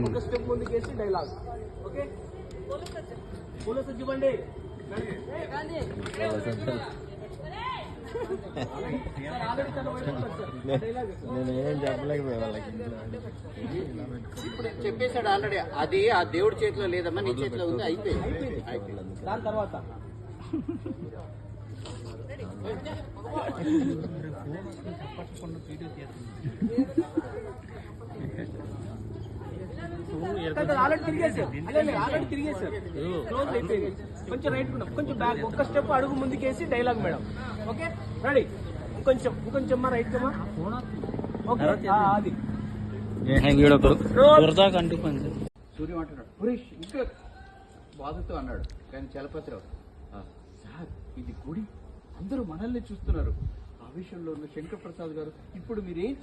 ఒక స్టెప్ ముందుకేసి dialogue. Okay, పూల సజ్జు బండి. నేనేం చెప్పలేకపోయా వాళ్ళకి. ఇప్పుడు చెప్పేశాడు ఆల్రెడీ, అది ఆ దేవుడి చేతిలో లేదమ్మా, నీ చేతిలో ఉంది. అయిపోయింది. దాని తర్వాత ఆల్రెడీ తిరిగేశారు. క్లోజ్ అయిపోయింది. కొంచెం రైట్ ఉన్నాం, కొంచెం బ్యాక్, ఒక్క స్టెప్ అడుగు ముందుకేసి డైలాగ్ మేడం. Okay, ready. ఇంకొంచెం రైట్ అమ్మా. ఓకే, అది సూర్యం అంటున్నాడు, పురేష్ ఇంకా బాధతో అన్నాడు. కానీ చలపతిరావు, సార్ ఇది గుడి, అందరూ మనల్ని చూస్తున్నారు. ఆ విషయంలో ఉన్న శంకర్ ప్రసాద్ గారు ఇప్పుడు మీరేం